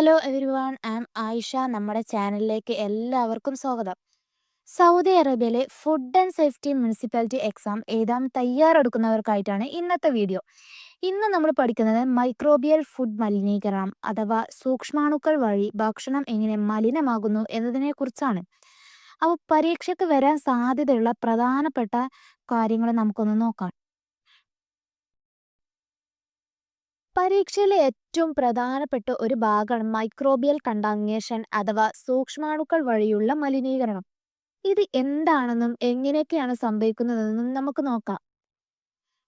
Hello everyone, I am Ayisha. നമ്മുടെ ചാനലിലേക്ക് എല്ലാവർക്കും സ്വാഗതം. സൗദി അറേബ്യയിലെ food and safety municipality exam എഴുതാൻ തയ്യാറെടുക്കുന്നവർക്കായിട്ടാണ് ഇന്നത്തെ വീഡിയോ. ഇന്ന് നമ്മൾ പഠിക്കുന്നത് മൈക്രോബിയൽ ഫുഡ് മലിനീകരണം അഥവാ സൂക്ഷ്മാണുക്കൾ വഴി ഭക്ഷണം എങ്ങനെ മലിനമാകുന്നു എന്നതിനെ കുറിച്ചാണ്. അപ്പോൾ പരീക്ഷയ്ക്ക് വരാൻ സാധ്യതയുള്ള പ്രധാനപ്പെട്ട കാര്യങ്ങൾ നമുക്കൊന്ന് നോക്കാം. പരീക്ഷയിലെ ഏറ്റവും പ്രധാനപ്പെട്ട ഒരു ഭാഗമാണ് മൈക്രോബിയൽ കണ്ടാമിനേഷൻ അഥവാ സൂക്ഷ്മാണുക്കൾ വഴിയുള്ള മലിനീകരണം. ഇത് എന്താണെന്നും എങ്ങനെയൊക്കെയാണ് സംഭവിക്കുന്നതെന്നും നമുക്ക് നോക്കാം.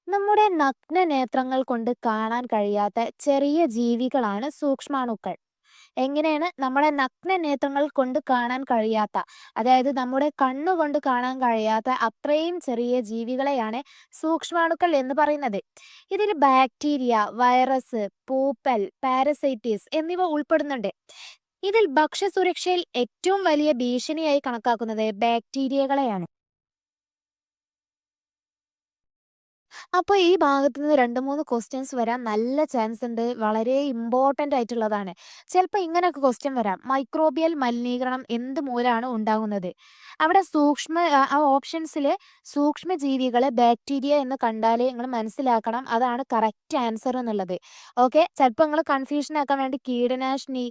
നമ്മുടെ നഗ്ന നേത്രങ്ങൾ കൊണ്ട് കാണാൻ കഴിയാത്ത ചെറിയ ജീവികളാണ് സൂക്ഷ്മാണുക്കൾ. എങ്ങനെയാണ് നമ്മുടെ നഗ്ന നേത്രങ്ങൾ കൊണ്ട് കാണാൻ കഴിയാത്ത, അതായത് നമ്മുടെ കണ്ണുകൊണ്ട് കാണാൻ കഴിയാത്ത അത്രയും ചെറിയ ജീവികളെയാണ് സൂക്ഷ്മാണുക്കൾ എന്ന് പറയുന്നത്. ഇതിൽ ബാക്ടീരിയ, വൈറസ്, പൂപ്പൽ, പാരസൈറ്റിസ് എന്നിവ ഉൾപ്പെടുന്നുണ്ട്. ഇതിൽ ഭക്ഷ്യസുരക്ഷയിൽ ഏറ്റവും വലിയ ഭീഷണിയായി കണക്കാക്കുന്നത് ബാക്ടീരിയകളെയാണ്. അപ്പോൾ ഈ ഭാഗത്ത് നിന്ന് 2-3 ക്വസ്റ്റ്യൻസ് വരാൻ നല്ല ചാൻസ് ഉണ്ട്. വളരെ ഇമ്പോർട്ടൻ്റ് ആയിട്ടുള്ളതാണ്. ചിലപ്പോൾ ഇങ്ങനെയൊക്കെ ക്വസ്റ്റ്യൻ വരാം. മൈക്രോബിയൽ മലിനീകരണം എന്ത് മൂലമാണ് ഉണ്ടാകുന്നത്? അവിടെ ആ ഓപ്ഷൻസിൽ സൂക്ഷ്മജീവികളെ ബാക്ടീരിയ എന്ന് കണ്ടാലേ നിങ്ങൾ മനസ്സിലാക്കണം അതാണ് കറക്റ്റ് ആൻസർ എന്നുള്ളത്. ഓക്കെ, ചിലപ്പോൾ നിങ്ങൾ കൺഫ്യൂഷൻ ആക്കാൻ വേണ്ടി കീടനാശിനി,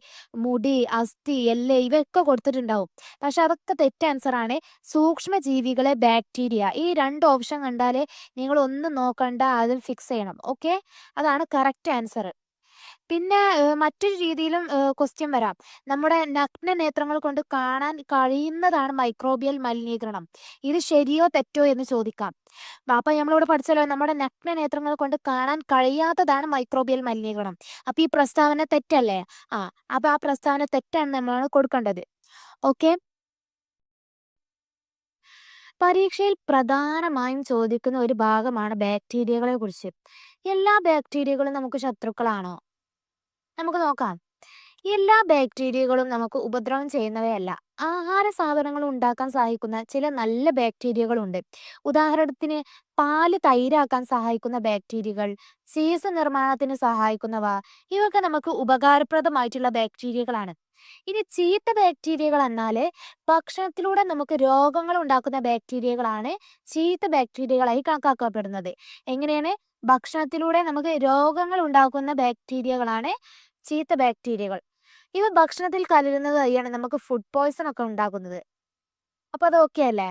മുടി, അസ്ഥി, എല്ല് ഇവയൊക്കെ കൊടുത്തിട്ടുണ്ടാവും. പക്ഷെ അതൊക്കെ തെറ്റ് ആൻസറാണ്. സൂക്ഷ്മജീവികളെ ബാക്ടീരിയ, ഈ 2 ഓപ്ഷൻ കണ്ടാലേ നിങ്ങൾ ഒന്നും നോക്കണ്ട, അതിൽ ഫിക്സ് ചെയ്യണം. ഓക്കെ, അതാണ് കറക്റ്റ് ആൻസർ. പിന്നെ മറ്റൊരു രീതിയിലും ക്വസ്റ്റ്യൻ വരാം. നമ്മുടെ നഗ്ന നേത്രങ്ങൾ കൊണ്ട് കാണാൻ കഴിയുന്നതാണ് മൈക്രോബിയൽ മലിനീകരണം. ഇത് ശരിയോ തെറ്റോ എന്ന് ചോദിക്കാം. അപ്പൊ നമ്മളിവിടെ പഠിച്ചല്ലോ, നമ്മുടെ നഗ്ന നേത്രങ്ങൾ കൊണ്ട് കാണാൻ കഴിയാത്തതാണ് മൈക്രോബിയൽ മലിനീകരണം. അപ്പൊ ഈ പ്രസ്താവന തെറ്റല്ലേ? അപ്പൊ ആ പ്രസ്താവന തെറ്റാണ് നമ്മളാണ് കൊടുക്കേണ്ടത്. ഓക്കെ, പരീക്ഷയിൽ പ്രധാനമായും ചോദിക്കുന്ന ഒരു ഭാഗമാണ് ബാക്ടീരിയകളെ കുറിച്ച്. എല്ലാ ബാക്ടീരിയകളും നമുക്ക് ശത്രുക്കളാണോ? നമുക്ക് നോക്കാം. എല്ലാ ബാക്ടീരിയകളും നമുക്ക് ഉപദ്രവം ചെയ്യുന്നവയല്ല. ആഹാര സാധനങ്ങൾ ഉണ്ടാക്കാൻ സഹായിക്കുന്ന ചില നല്ല ബാക്ടീരിയകളുണ്ട്. ഉദാഹരണത്തിന് പാല് തൈരാക്കാൻ സഹായിക്കുന്ന ബാക്ടീരിയകൾ, ചീസ് നിർമ്മാണത്തിന് സഹായിക്കുന്നവ, ഇവയൊക്കെ നമുക്ക് ഉപകാരപ്രദമായിട്ടുള്ള ബാക്ടീരിയകളാണ്. ഇനി ചീത്ത ബാക്ടീരിയകൾ എന്നാല് ഭക്ഷണത്തിലൂടെ നമുക്ക് രോഗങ്ങൾ ഉണ്ടാക്കുന്ന ബാക്ടീരിയകളാണ് ചീത്ത ബാക്ടീരിയകളായി കണക്കാക്കപ്പെടുന്നത്. എങ്ങനെയാണ്? ഭക്ഷണത്തിലൂടെ നമുക്ക് രോഗങ്ങൾ ഉണ്ടാക്കുന്ന ബാക്ടീരിയകളാണ് ചീത്ത ബാക്ടീരിയകൾ. ഇവ ഭക്ഷണത്തിൽ കലരുന്നത് വഴിയാണ് നമുക്ക് ഫുഡ് പോയ്സൺ ഒക്കെ ഉണ്ടാകുന്നത്. അപ്പൊ അത് ഓക്കെ അല്ലേ?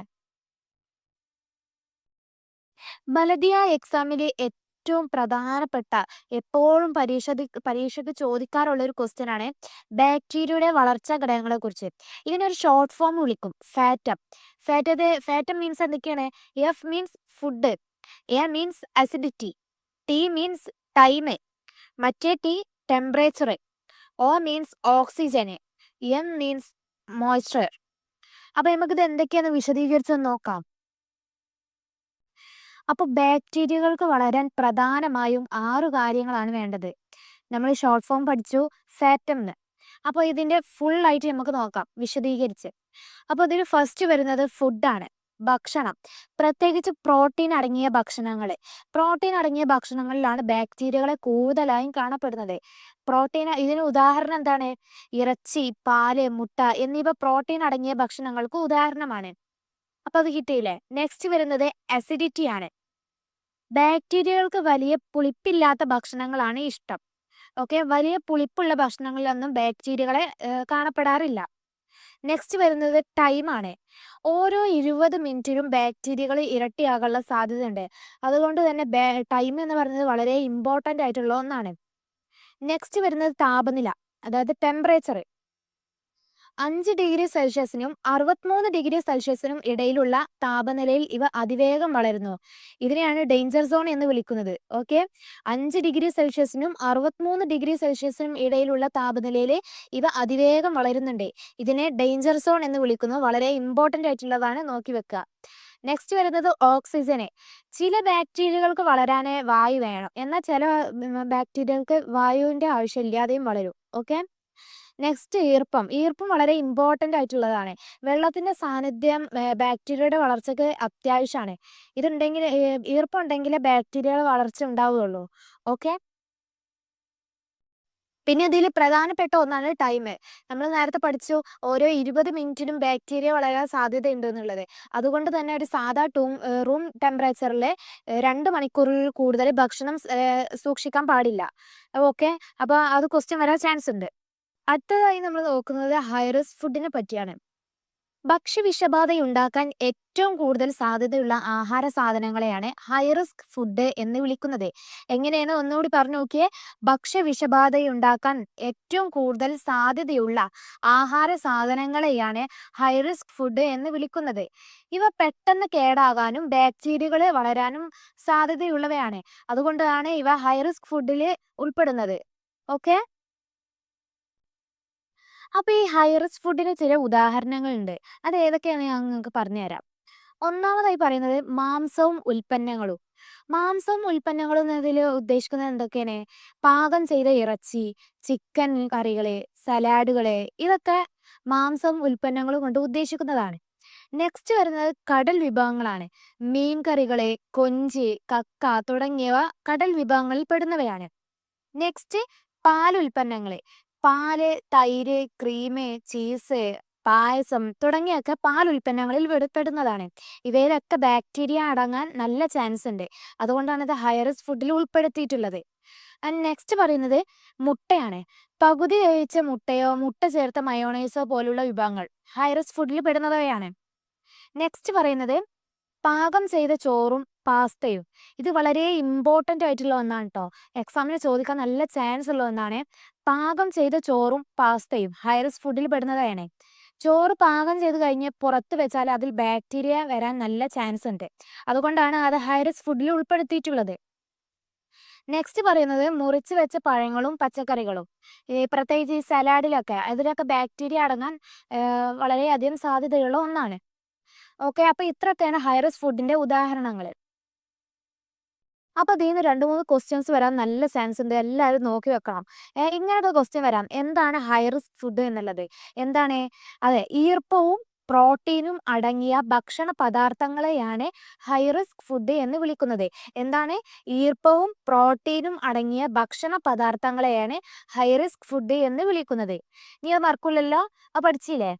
ബലദിയ എക്സാമിലെ ഏറ്റവും പ്രധാനപ്പെട്ട, എപ്പോഴും പരീക്ഷയ്ക്ക് ചോദിക്കാറുള്ള ഒരു ക്വസ്റ്റ്യൻ ആണ് ബാക്ടീരിയയുടെ വളർച്ചാ ഘടകങ്ങളെ കുറിച്ച്. ഇതിനൊരു ഷോർട്ട് ഫോം വിളിക്കും ഫാറ്റം. ഫാറ്റം മീൻസ് എന്തൊക്കെയാണ്? F means food, A means acidity, T means time, മറ്റേ ടി ടെമ്പറേച്ചർ, ഓ മീൻസ് ഓക്സിജന്, എം മീൻസ് മോയ്സ്ചർ. അപ്പൊ നമുക്കിത് എന്തൊക്കെയാന്ന് വിശദീകരിച്ചൊന്ന് നോക്കാം. അപ്പോൾ ബാക്ടീരിയകൾക്ക് വളരാൻ പ്രധാനമായും 6 കാര്യങ്ങളാണ് വേണ്ടത്. നമ്മൾ ഷോർട്ട് ഫോം പഠിച്ചു ഫാറ്റം എന്ന്. അപ്പോൾ ഇതിന്റെ ഫുൾ ആയിട്ട് നമുക്ക് നോക്കാം വിശദീകരിച്ച്. അപ്പോൾ ഇതിൽ ഫസ്റ്റ് വരുന്നത് ഫുഡാണ്, ഭക്ഷണം. പ്രത്യേകിച്ച് പ്രോട്ടീൻ അടങ്ങിയ ഭക്ഷണങ്ങൾ. പ്രോട്ടീൻ അടങ്ങിയ ഭക്ഷണങ്ങളിലാണ് ബാക്ടീരിയകളെ കൂടുതലായും കാണപ്പെടുന്നത്. ഇതിന് ഉദാഹരണം എന്താണ്? ഇറച്ചി, പാല്, മുട്ട എന്നിവ പ്രോട്ടീൻ അടങ്ങിയ ഭക്ഷണങ്ങൾക്ക് ഉദാഹരണമാണ്. അപ്പൊ അത് കിട്ടിയില്ലേ? നെക്സ്റ്റ് വരുന്നത് അസിഡിറ്റി ആണ്. ബാക്ടീരിയകൾക്ക് വലിയ പുളിപ്പില്ലാത്ത ഭക്ഷണങ്ങളാണ് ഇഷ്ടം. ഓക്കെ, വലിയ പുളിപ്പുള്ള ഭക്ഷണങ്ങളിലൊന്നും ബാക്ടീരിയകളെ കാണപ്പെടാറില്ല. നെക്സ്റ്റ് വരുന്നത് ടൈമാണ്. ഓരോ 20 മിനിറ്റിലും ബാക്ടീരിയകൾ ഇരട്ടിയാകാനുള്ള സാധ്യതയുണ്ട്. അതുകൊണ്ട് തന്നെ ടൈം എന്ന് പറയുന്നത് വളരെ ഇമ്പോർട്ടൻ്റ് ആയിട്ടുള്ള ഒന്നാണ്. നെക്സ്റ്റ് വരുന്നത് താപനില, അതായത് ടെമ്പറേച്ചർ. 5 ഡിഗ്രി സെൽഷ്യസിനും 63 ഡിഗ്രി സെൽഷ്യസിനും ഇടയിലുള്ള താപനിലയിൽ ഇവ അതിവേഗം വളരുന്നു. ഇതിനെയാണ് ഡേഞ്ചർ സോൺ എന്ന് വിളിക്കുന്നത്. ഓക്കെ, 5 ഡിഗ്രി സെൽഷ്യസിനും 63 ഡിഗ്രി സെൽഷ്യസിനും ഇടയിലുള്ള താപനിലയിൽ ഇവ അതിവേഗം വളരുന്നുണ്ട്. ഇതിനെ ഡേഞ്ചർ സോൺ എന്ന് വിളിക്കുന്നു. വളരെ ഇമ്പോർട്ടൻ്റ് ആയിട്ടുള്ളതാണ്, നോക്കി വെക്കുക. നെക്സ്റ്റ് വരുന്നത് ഓക്സിജന്. ചില ബാക്ടീരിയകൾക്ക് വളരാൻ വായു വേണം, എന്നാൽ ചില ബാക്ടീരിയകൾക്ക് വായുവിൻ്റെ ആവശ്യമില്ലാതെയും വളരും. ഓക്കെ, നെക്സ്റ്റ് ഈർപ്പം വളരെ ഇമ്പോർട്ടൻ്റ് ആയിട്ടുള്ളതാണ്. വെള്ളത്തിന്റെ സാന്നിധ്യം ബാക്ടീരിയയുടെ വളർച്ചയ്ക്ക് അത്യാവശ്യമാണ്. ഇതുണ്ടെങ്കിൽ ഈർപ്പം ഉണ്ടെങ്കിലേ ബാക്ടീരിയയുടെ വളർച്ച ഉണ്ടാവുകയുള്ളൂ. ഓക്കെ, പിന്നെ ഇതിൽ പ്രധാനപ്പെട്ട ഒന്നാണ് ടൈം. നമ്മൾ നേരത്തെ പഠിച്ചു ഓരോ 20 മിനിറ്റിനും ബാക്ടീരിയ വളരാൻ സാധ്യതയുണ്ട് എന്നുള്ളത്. അതുകൊണ്ട് തന്നെ ഒരു സാധാ റൂം ടെമ്പറേച്ചറിൽ 2 മണിക്കൂറിൽ കൂടുതൽ ഭക്ഷണം സൂക്ഷിക്കാൻ പാടില്ല. ഓക്കെ. അപ്പോൾ അത് ക്വസ്റ്റ്യൻ വരാൻ ചാൻസ് ഉണ്ട്. അടുത്തതായി നമ്മൾ നോക്കുന്നത് ഹൈ റിസ്ക് ഫുഡിനെ പറ്റിയാണ്. ഭക്ഷ്യവിഷബാധയുണ്ടാക്കാൻ ഏറ്റവും കൂടുതൽ സാധ്യതയുള്ള ആഹാര സാധനങ്ങളെയാണ് ഹൈ റിസ്ക് ഫുഡ് എന്ന് വിളിക്കുന്നത്. എങ്ങനെയാണ് ഒന്നുകൂടി പറഞ്ഞു നോക്കിയേ. ഭക്ഷ്യവിഷബാധയുണ്ടാക്കാൻ ഏറ്റവും കൂടുതൽ സാധ്യതയുള്ള ആഹാര സാധനങ്ങളെയാണ് ഹൈ റിസ്ക് ഫുഡ് എന്ന് വിളിക്കുന്നത്. ഇവ പെട്ടെന്ന് കേടാകാനും ബാക്ടീരിയകൾ വളരാനും സാധ്യതയുള്ളവയാണ്. അതുകൊണ്ടാണ് ഇവ ഹൈ റിസ്ക് ഫുഡിൽ ഉൾപ്പെടുന്നത്. ഓക്കെ. അപ്പൊ ഈ ഹൈ റിസ്ക് ഫുഡിന് ചില ഉദാഹരണങ്ങളുണ്ട്. അത് ഏതൊക്കെയാണ് ഞാൻ നിങ്ങൾക്ക് പറഞ്ഞുതരാം. ഒന്നാമതായി പറയുന്നത് മാംസവും ഉൽപ്പന്നങ്ങളും. മാംസവും ഉൽപ്പന്നങ്ങളും എന്നതിൽ ഉദ്ദേശിക്കുന്നത് എന്തൊക്കെയാണ്? പാകം ചെയ്ത ഇറച്ചി, ചിക്കൻ കറികള്, സലാഡുകള്, ഇതൊക്കെ മാംസവും ഉൽപ്പന്നങ്ങളും കൊണ്ട് ഉദ്ദേശിക്കുന്നതാണ്. നെക്സ്റ്റ് വരുന്നത് കടൽ വിഭവങ്ങളാണ്. മീൻ കറികള്, കൊഞ്ച്, കക്ക തുടങ്ങിയവ കടൽ വിഭവങ്ങളിൽ പെടുന്നവയാണ്. നെക്സ്റ്റ് പാലുൽപ്പന്നങ്ങള്. പാല്, തൈര്, ക്രീം, ചീസ്, പായസം തുടങ്ങിയൊക്കെ പാലുൽപ്പന്നങ്ങളിൽ പെടുന്നതാണ്. ഇവയിലൊക്കെ ബാക്ടീരിയ അടങ്ങാൻ നല്ല ചാൻസ് ഉണ്ട്. അതുകൊണ്ടാണ് ഇത് ഹൈ റിസ്ക് ഫുഡിൽ ഉൾപ്പെടുത്തിയിട്ടുള്ളത്. ആൻഡ് നെക്സ്റ്റ് പറയുന്നത് മുട്ടയാണ്. പകുതി വേവിച്ച മുട്ടയോ മുട്ട ചേർത്ത മയോണൈസോ പോലുള്ള വിഭവങ്ങൾ ഹൈ റിസ്ക് ഫുഡിൽ പെടുന്നവയാണ്. നെക്സ്റ്റ് പറയുന്നത് പാകം ചെയ്ത ചോറും പാസ്തയും. ഇത് വളരെ ഇമ്പോർട്ടൻ്റ് ആയിട്ടുള്ള ഒന്നാണ് കേട്ടോ. എക്സാമിന് ചോദിക്കാൻ നല്ല ചാൻസ് ഉള്ള ഒന്നാണ്. പാകം ചെയ്ത ചോറും പാസ്തയും ഹൈ റിസ്ക് ഫുഡിൽ പെടുന്നതാണ്. ചോറ് പാകം ചെയ്ത് കഴിഞ്ഞ് പുറത്ത് വെച്ചാൽ അതിൽ ബാക്ടീരിയ വരാൻ നല്ല ചാൻസ് ഉണ്ട്. അതുകൊണ്ടാണ് അത് ഹൈ റിസ്ക് ഫുഡിൽ ഉൾപ്പെടുത്തിയിട്ടുള്ളത്. നെക്സ്റ്റ് പറയുന്നത് മുറിച്ച് വെച്ച പഴങ്ങളും പച്ചക്കറികളും. പ്രത്യേകിച്ച് ഈ സലാഡിലൊക്കെ അതിലൊക്കെ ബാക്ടീരിയ അടങ്ങാൻ വളരെയധികം സാധ്യതയുള്ള ഒന്നാണ്. ഓക്കെ. അപ്പൊ ഇത്രയൊക്കെയാണ് ഹൈ റിസ്ക് ഫുഡിന്റെ ഉദാഹരണങ്ങൾ. അപ്പൊ ഇതിന്ന് 2-3 ക്വസ്റ്റ്യൻസ് വരാൻ നല്ല ചാൻസ് ഉണ്ട്. എല്ലാവരും നോക്കി വെക്കണം. ഇങ്ങനത്തെ ക്വസ്റ്റ്യൻ വരാം. എന്താണ് ഹൈ റിസ്ക് ഫുഡ് എന്നുള്ളത്? എന്താണ്? അതെ, ഈർപ്പവും പ്രോട്ടീനും അടങ്ങിയ ഭക്ഷണ പദാർത്ഥങ്ങളെയാണ് ഹൈ റിസ്ക് ഫുഡ് എന്ന് വിളിക്കുന്നത്. എന്താണ്? ഈർപ്പവും പ്രോട്ടീനും അടങ്ങിയ ഭക്ഷണ പദാർത്ഥങ്ങളെയാണ് ഹൈ റിസ്ക് ഫുഡ് എന്ന് വിളിക്കുന്നത്. നീ അത് മറക്കൂലല്ലോ? അത് പഠിച്ചില്ലേ?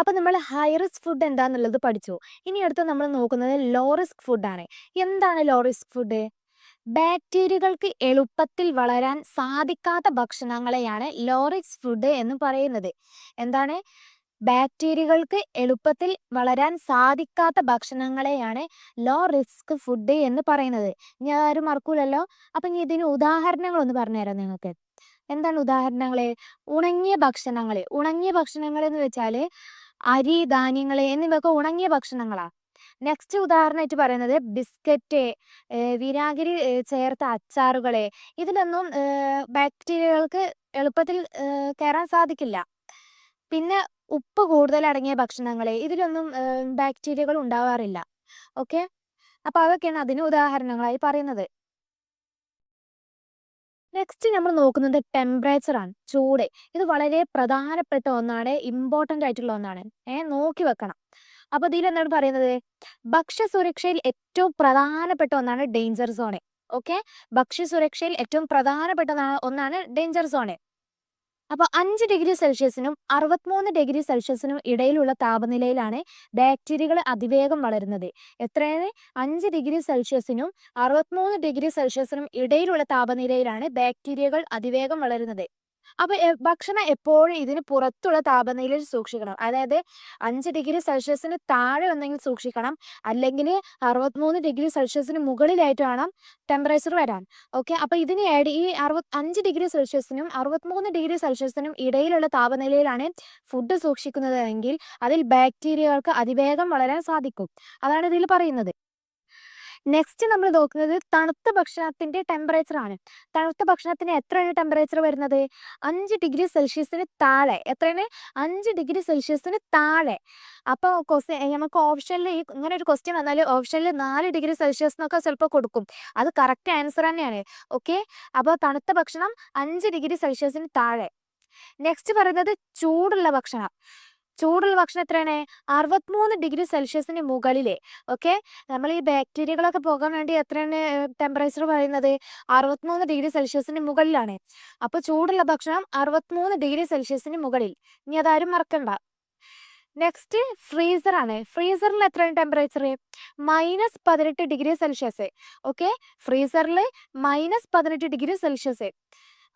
അപ്പൊ നമ്മൾ ഹൈ റിസ്ക് ഫുഡ് എന്താന്നുള്ളത് പഠിച്ചു. ഇനി അടുത്ത് നമ്മൾ നോക്കുന്നത് ലോ റിസ്ക് ഫുഡാണ്. എന്താണ് ലോ റിസ്ക് ഫുഡ്? ബാക്ടീരിയകൾക്ക് എളുപ്പത്തിൽ വളരാൻ സാധിക്കാത്ത ഭക്ഷണങ്ങളെയാണ് ലോ റിസ്ക് ഫുഡ് എന്ന് പറയുന്നത്. എന്താണ്? ബാക്ടീരിയകൾക്ക് എളുപ്പത്തിൽ വളരാൻ സാധിക്കാത്ത ഭക്ഷണങ്ങളെയാണ് ലോ റിസ്ക് ഫുഡ് എന്ന് പറയുന്നത്. ഇനി ആരും മറക്കൂലല്ലോ? അപ്പൊ ഇനി ഇതിന് ഉദാഹരണങ്ങൾ ഒന്ന് പറഞ്ഞുതരാം നിങ്ങൾക്ക്. എന്താണ് ഉദാഹരണങ്ങള്? ഉണങ്ങിയ ഭക്ഷണങ്ങള്. ഉണങ്ങിയ ഭക്ഷണങ്ങൾ എന്ന് വെച്ചാല് അരി, ധാന്യങ്ങള് എന്നിവയൊക്കെ ഉണങ്ങിയ ഭക്ഷണങ്ങളാ. നെക്സ്റ്റ് ഉദാഹരണമായിട്ട് പറയുന്നത് ബിസ്ക്കറ്റ്, വിനാഗിരി ചേർത്ത അച്ചാറുകള്. ഇതിലൊന്നും ബാക്ടീരിയകൾക്ക് എളുപ്പത്തിൽ കയറാൻ സാധിക്കില്ല. പിന്നെ ഉപ്പ് കൂടുതൽ അടങ്ങിയ ഭക്ഷണങ്ങള്. ഇതിലൊന്നും ബാക്ടീരിയകൾ ഉണ്ടാവാറില്ല. ഓക്കെ. അപ്പൊ അതൊക്കെയാണ് അതിന് ഉദാഹരണങ്ങളായി പറയുന്നത്. നെക്സ്റ്റ് നമ്മൾ നോക്കുന്നത് ടെമ്പറേച്ചർ ആണ്. ചൂട്. ഇത് വളരെ പ്രധാനപ്പെട്ട ഒന്നാണ്. ഇമ്പോർട്ടൻ്റ് ആയിട്ടുള്ള ഒന്നാണ്. നോക്കി വെക്കണം. അപ്പൊ ഇതിൽ എന്താണ് പറയുന്നത്? ഭക്ഷ്യസുരക്ഷയിൽ ഏറ്റവും പ്രധാനപ്പെട്ട ഒന്നാണ് ഡേഞ്ചർ സോൺ. ഓക്കെ. ഭക്ഷ്യസുരക്ഷയിൽ ഏറ്റവും പ്രധാനപ്പെട്ട ഒന്നാണ് ഡേഞ്ചർ സോൺ. അപ്പോൾ 5 ഡിഗ്രി സെൽഷ്യസിനും 63 ഡിഗ്രി സെൽഷ്യസിനും ഇടയിലുള്ള താപനിലയിലാണ് ബാക്ടീരിയകൾ അതിവേഗം വളരുന്നത്. എത്രയാണ്? 5 ഡിഗ്രി സെൽഷ്യസിനും 63 ഡിഗ്രി സെൽഷ്യസിനും ഇടയിലുള്ള താപനിലയിലാണ് ബാക്ടീരിയകൾ അതിവേഗം വളരുന്നത്. അപ്പൊ ഭക്ഷണം എപ്പോഴും ഇതിന് പുറത്തുള്ള താപനിലയിൽ സൂക്ഷിക്കണം. അതായത് 5 ഡിഗ്രി സെൽഷ്യസിന് താഴെ ഒന്നെങ്കിൽ സൂക്ഷിക്കണം, അല്ലെങ്കിൽ 63 ഡിഗ്രി സെൽഷ്യസിന് മുകളിലായിട്ട് വേണം ടെമ്പറേച്ചർ വരാൻ. ഓക്കെ. അപ്പൊ ഇതിന് ഈ 5 ഡിഗ്രി സെൽഷ്യസിനും 63 ഡിഗ്രി സെൽഷ്യസിനും ഇടയിലുള്ള താപനിലയിലാണ് ഫുഡ് സൂക്ഷിക്കുന്നത് എങ്കിൽ അതിൽ ബാക്ടീരിയകൾക്ക് അതിവേഗം വളരാൻ സാധിക്കും. അതാണ് ഇതിൽ പറയുന്നത്. നെക്സ്റ്റ് നമ്മൾ നോക്കുന്നത് തണുത്ത ഭക്ഷണത്തിന്റെ ടെമ്പറേച്ചർ ആണ്. തണുത്ത ഭക്ഷണത്തിന് എത്രയാണ് ടെമ്പറേച്ചർ വരുന്നത്? 5 ഡിഗ്രി സെൽഷ്യസിന് താഴെ. എത്രയാണ്? 5 ഡിഗ്രി സെൽഷ്യസിന് താഴെ. അപ്പോൾ നമുക്ക് ഓപ്ഷനിൽ ഇങ്ങനെ ഒരു ക്വസ്റ്റ്യൻ വന്നാൽ ഓപ്ഷനിൽ 4 ഡിഗ്രി സെൽഷ്യസ് എന്നൊക്കെ ചിലപ്പോൾ കൊടുക്കും. അത് കറക്റ്റ് ആൻസർ തന്നെയാണ്. ഓക്കെ. അപ്പോൾ തണുത്ത ഭക്ഷണം 5 ഡിഗ്രി സെൽഷ്യസിന് താഴെ. നെക്സ്റ്റ് പറയുന്നത് ചൂടുള്ള ഭക്ഷണം. ചൂടുള്ള ഭക്ഷണം എത്രയാണ്? 63 ഡിഗ്രി സെൽഷ്യസിന് മുകളിൽ. ഓക്കെ, നമ്മൾ ഈ ബാക്ടീരിയകളൊക്കെ പോകാൻ വേണ്ടി എത്രയാണ് ടെമ്പറേച്ചർ പറയുന്നത്? 63 ഡിഗ്രി സെൽഷ്യസിന് മുകളിലാണ്. അപ്പോൾ ചൂടുള്ള ഭക്ഷണം 63 ഡിഗ്രി സെൽഷ്യസിന് മുകളിൽ. ഇനി അതാരും മറക്കണ്ട. നെക്സ്റ്റ് ഫ്രീസർ ആണ്. ഫ്രീസറിൽ എത്രയാണ് ടെമ്പറേച്ചർ? -18 degree Celsius. ഓക്കെ, ഫ്രീസറിൽ -18 ഡിഗ്രി സെൽഷ്യസ്.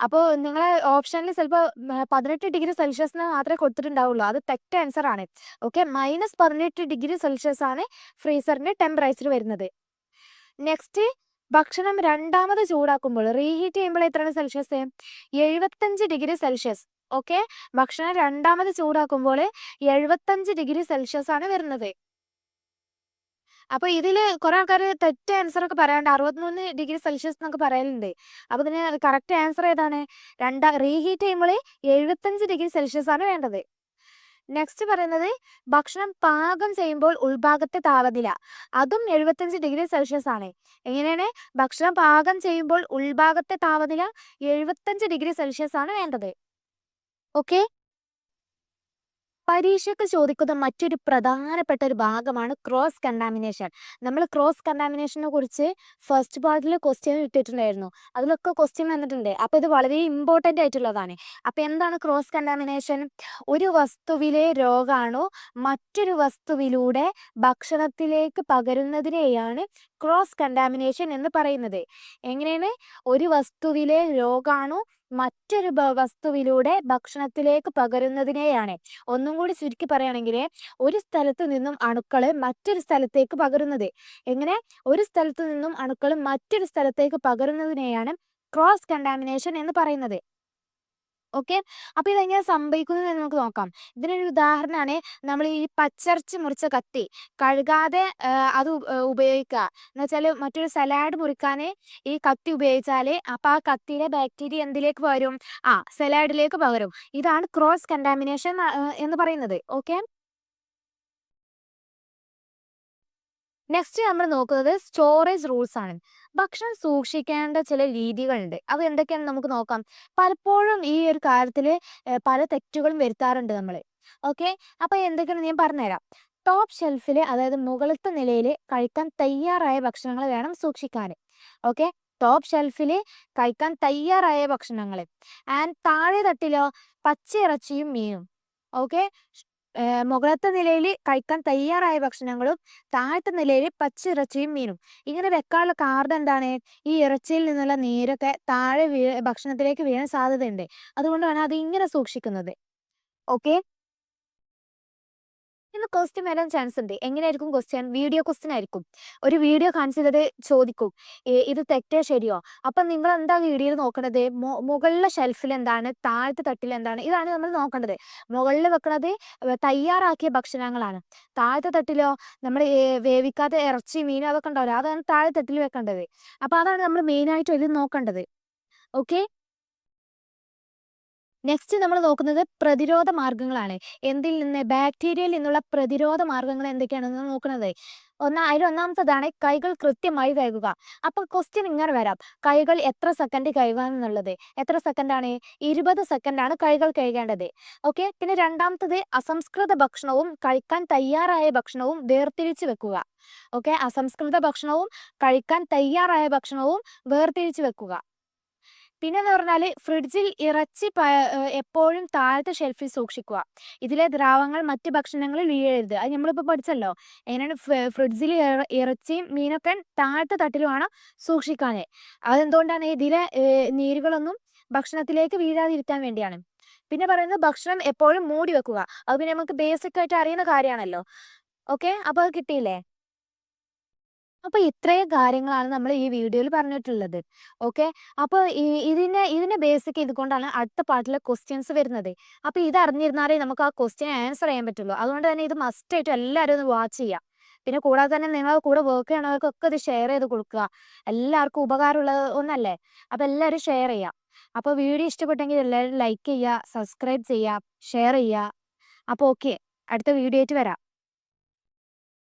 അപ്പോൾ നിങ്ങളെ ഓപ്ഷനിൽ ചിലപ്പോൾ 18 ഡിഗ്രി സെൽഷ്യസ് മാത്രമേ കൊടുത്തിട്ടുണ്ടാവുള്ളൂ. അത് തെറ്റ ആൻസർ ആണ്. ഓക്കെ, -18 ഡിഗ്രി സെൽഷ്യസ് ആണ് ഫ്രീസറിന്റെ ടെമ്പറേച്ചർ വരുന്നത്. നെക്സ്റ്റ്, ഭക്ഷണം രണ്ടാമത് ചൂടാക്കുമ്പോൾ റീഹീറ്റ് ചെയ്യുമ്പോൾ എത്രയാണ് സെൽഷ്യസ്? 75 degree Celsius. ഓക്കെ, ഭക്ഷണം രണ്ടാമത് ചൂടാക്കുമ്പോൾ 75 ഡിഗ്രി സെൽഷ്യസ് ആണ് വരുന്നത്. അപ്പൊ ഇതില് കുറെ ആൾക്കാർ തെറ്റ ആൻസർ ഒക്കെ പറയാണ്ട് 63 ഡിഗ്രി സെൽഷ്യസ് എന്നൊക്കെ പറയലുണ്ട്. അപ്പൊ ഇതിന് കറക്റ്റ് ആൻസർ ഏതാണ്? റീഹീറ്റ് ചെയ്യുമ്പോൾ 75 ഡിഗ്രി സെൽഷ്യസ് ആണ് വേണ്ടത്. നെക്സ്റ്റ് പറയുന്നത് ഭക്ഷണം പാകം ചെയ്യുമ്പോൾ ഉൾഭാഗത്തെ താപനില അതും 75 ഡിഗ്രി സെൽഷ്യസ് ആണ്. എങ്ങനെയാണ്? ഭക്ഷണം പാകം ചെയ്യുമ്പോൾ ഉൾഭാഗത്തെ താപനില 75 ഡിഗ്രി സെൽഷ്യസ് ആണ് വേണ്ടത്. ഓക്കെ, പരീക്ഷയ്ക്ക് ചോദിക്കുന്ന മറ്റൊരു പ്രധാനപ്പെട്ട ഒരു ഭാഗമാണ് ക്രോസ് കണ്ടാമിനേഷൻ. നമ്മൾ ക്രോസ് കണ്ടാമിനേഷനെ കുറിച്ച് ഫസ്റ്റ് പാർട്ടിൽ ക്വസ്റ്റ്യൻ ഇട്ടിട്ടുണ്ടായിരുന്നു. അതിലൊക്കെ ക്വസ്റ്റ്യൻ വന്നിട്ടുണ്ട്. അപ്പോൾ ഇത് വളരെ ഇമ്പോർട്ടൻ്റ് ആയിട്ടുള്ളതാണ്. അപ്പോൾ എന്താണ് ക്രോസ് കണ്ടാമിനേഷൻ? ഒരു വസ്തുവിലെ രോഗാണു മറ്റൊരു വസ്തുവിലൂടെ ഭക്ഷണത്തിലേക്ക് പകരുന്നതിനെയാണ് ക്രോസ് കണ്ടാമിനേഷൻ എന്ന് പറയുന്നത്. എങ്ങനെയാണ്? ഒരു വസ്തുവിലെ രോഗാണു മറ്റൊരു വസ്തുവിലൂടെ ഭക്ഷണത്തിലേക്ക് പകരുന്നതിനെയാണ്. ഒന്നും കൂടി ചുരുക്കി പറയുകയാണെങ്കിൽ, ഒരു സ്ഥലത്ത് നിന്നും അണുക്കൾ മറ്റൊരു സ്ഥലത്തേക്ക് പകരുന്നത്. എങ്ങനെ? ഒരു സ്ഥലത്ത് നിന്നും അണുക്കൾ മറ്റൊരു സ്ഥലത്തേക്ക് പകരുന്നതിനെയാണ് ക്രോസ് കണ്ടാമിനേഷൻ എന്ന് പറയുന്നത്. ഓക്കെ, അപ്പോൾ ഇതെങ്ങനെ സംഭവിക്കുന്നത് എന്ന് നമുക്ക് നോക്കാം. ഇതിനൊരു ഉദാഹരണമാണ് നമ്മൾ ഈ പച്ചിറച്ചി മുറിച്ച കത്തി കഴുകാതെ അത് ഉപയോഗിക്കുക എന്ന് വെച്ചാൽ, മറ്റൊരു സലാഡ് മുറിക്കാൻ ഈ കത്തി ഉപയോഗിച്ചാൽ അപ്പോൾ ആ കത്തിയിലെ ബാക്ടീരിയ എന്തിലേക്ക് പകരും? സലാഡിലേക്ക് പകരും. ഇതാണ് ക്രോസ് കണ്ടാമിനേഷൻ എന്ന് പറയുന്നത്. ഓക്കെ, നെക്സ്റ്റ് നമ്മൾ നോക്കുന്നത് സ്റ്റോറേജ് റൂൾസ് ആണ്. ഭക്ഷണം സൂക്ഷിക്കേണ്ട ചില രീതികളുണ്ട്. അത് എന്തൊക്കെയാണെന്ന് നമുക്ക് നോക്കാം. പലപ്പോഴും ഈ ഒരു കാര്യത്തിൽ പല തെറ്റുകളും വരുത്താറുണ്ട് നമ്മൾ. ഓക്കെ, അപ്പോൾ എന്തൊക്കെയാണെന്ന് ഞാൻ പറഞ്ഞുതരാം. ടോപ്പ് ഷെൽഫിൽ, അതായത് മുകളിലത്തെ നിലയിൽ കഴിക്കാൻ തയ്യാറായ ഭക്ഷണങ്ങൾ വേണം സൂക്ഷിക്കാൻ. ഓക്കെ, ടോപ്പ് ഷെൽഫിൽ കഴിക്കാൻ തയ്യാറായ ഭക്ഷണങ്ങൾ. ആൻഡ് താഴെ തട്ടിലോ പച്ചയിറച്ചിയും മീനും. ഓക്കെ, മുകളത്തെ നിലയിൽ കഴിക്കാൻ തയ്യാറായ ഭക്ഷണങ്ങളും താഴത്തെ നിലയിൽ പച്ചിറച്ചിയും മീനും. ഇങ്ങനെ വെക്കാനുള്ള കാരണം എന്താണ്? ഈ ഇറച്ചിയിൽ നിന്നുള്ള നീരൊക്കെ താഴെ ഭക്ഷണത്തിലേക്ക് വീഴാൻ സാധ്യതയുണ്ട്. അതുകൊണ്ടാണ് അത് ഇങ്ങനെ സൂക്ഷിക്കുന്നത്. ഓക്കെ, ഇന്ന് ക്വസ്റ്റ്യൻ വരാൻ ചാൻസ് ഉണ്ട്. എങ്ങനെയായിരിക്കും ക്വസ്റ്റ്യൻ? വീഡിയോ ക്വസ്റ്റ്യൻ ആയിരിക്കും. ഒരു വീഡിയോ കാണിച്ചിട്ട് ചോദിക്കും ഇത് തെറ്റോ ശരിയോ. അപ്പം നിങ്ങൾ എന്താ വീഡിയോയിൽ നോക്കണത്? മുകളിലെ ഷെൽഫിൽ എന്താണ്, താഴത്തെ തട്ടിൽ എന്താണ്, ഇതാണ് നമ്മൾ നോക്കേണ്ടത്. മുകളിൽ വെക്കുന്നത് തയ്യാറാക്കിയ ഭക്ഷണങ്ങളാണ്. താഴത്തെ തട്ടിലോ നമ്മൾ വേവിക്കാതെ ഇറച്ചി മീനും അതൊക്കെ ഉണ്ടാവില്ല, അതാണ് താഴെ തട്ടിൽ വെക്കേണ്ടത്. അപ്പോൾ അതാണ് നമ്മൾ മെയിനായിട്ട് ഇത് നോക്കേണ്ടത്. ഓക്കെ, നെക്സ്റ്റ് നമ്മൾ നോക്കുന്നത് പ്രതിരോധ മാർഗങ്ങളാണ്. എന്തിൽ നിന്ന്? ബാക്ടീരിയയിൽ നിന്നുള്ള പ്രതിരോധ മാർഗങ്ങൾ എന്തൊക്കെയാണെന്ന് നോക്കുന്നത്. അതിലൊന്നാമത്തതാണ് കൈകൾ കൃത്യമായി കഴുകുക. അപ്പോൾ ക്വസ്റ്റ്യൻ ഇങ്ങനെ വരാം, കൈകൾ എത്ര സെക്കൻഡ് കഴുകുക എന്നുള്ളത്. എത്ര സെക്കൻഡാണ്? 20 സെക്കൻഡാണ് കൈകൾ കഴുകേണ്ടത്. ഓക്കെ, പിന്നെ രണ്ടാമത്തത് അസംസ്കൃത ഭക്ഷണവും കഴിക്കാൻ തയ്യാറായ ഭക്ഷണവും വേർതിരിച്ച് വെക്കുക. ഓക്കെ, അസംസ്കൃത ഭക്ഷണവും കഴിക്കാൻ തയ്യാറായ ഭക്ഷണവും വേർതിരിച്ച് വെക്കുക. പിന്നെന്ന് പറഞ്ഞാൽ ഫ്രിഡ്ജിൽ ഇറച്ചി എപ്പോഴും താഴത്തെ ഷെൽഫിൽ സൂക്ഷിക്കുക. ഇതിലെ ദ്രാവങ്ങൾ മറ്റ് ഭക്ഷണങ്ങളിൽ വീഴരുത്. അത് നമ്മളിപ്പോൾ പഠിച്ചല്ലോ. എങ്ങനെയാണ് ഫ്രിഡ്ജിൽ ഇറച്ചിയും മീനൊക്കെ താഴത്തെ തട്ടിൽ വേണം സൂക്ഷിക്കാൻ. അതെന്തുകൊണ്ടാണ്? ഇതിലെ നീരുകളൊന്നും ഭക്ഷണത്തിലേക്ക് വീഴാതിരിക്കാൻ വേണ്ടിയാണ്. പിന്നെ പറയുന്നത് ഭക്ഷണം എപ്പോഴും മൂടി വെക്കുക. അത് പിന്നെ നമുക്ക് ബേസിക് ആയിട്ട് അറിയുന്ന കാര്യമാണല്ലോ. ഓക്കെ, അപ്പോൾ അത് കിട്ടിയില്ലേ? അപ്പോൾ ഇത്രയും കാര്യങ്ങളാണ് നമ്മൾ ഈ വീഡിയോയിൽ പറഞ്ഞിട്ടുള്ളത്. ഓക്കെ, അപ്പോൾ ഇതിനെ ബേസിക് ചെയ്തുകൊണ്ടാണ് അടുത്ത പാർട്ടിലെ ക്വസ്റ്റ്യൻസ് വരുന്നത്. അപ്പോൾ ഇത് അറിഞ്ഞിരുന്നാലേ നമുക്ക് ആ ക്വസ്റ്റ്യൻ ആൻസർ ചെയ്യാൻ പറ്റുള്ളൂ. അതുകൊണ്ട് തന്നെ ഇത് മസ്റ്റ് ആയിട്ട് എല്ലാവരും ഒന്ന് വാച്ച് ചെയ്യുക. പിന്നെ കൂടാതെ തന്നെ നിങ്ങളുടെ കൂടെ വർക്ക് ചെയ്യണവർക്കൊക്കെ ഇത് ഷെയർ ചെയ്ത് കൊടുക്കുക. എല്ലാവർക്കും ഉപകാരമുള്ള ഒന്നല്ലേ, അപ്പോൾ എല്ലാവരും ഷെയർ ചെയ്യുക. അപ്പോൾ വീഡിയോ ഇഷ്ടപ്പെട്ടെങ്കിൽ എല്ലാവരും ലൈക്ക് ചെയ്യുക, സബ്സ്ക്രൈബ് ചെയ്യുക, ഷെയർ ചെയ്യുക. അപ്പോൾ ഓക്കെ, അടുത്ത വീഡിയോ ആയിട്ട് വരാം.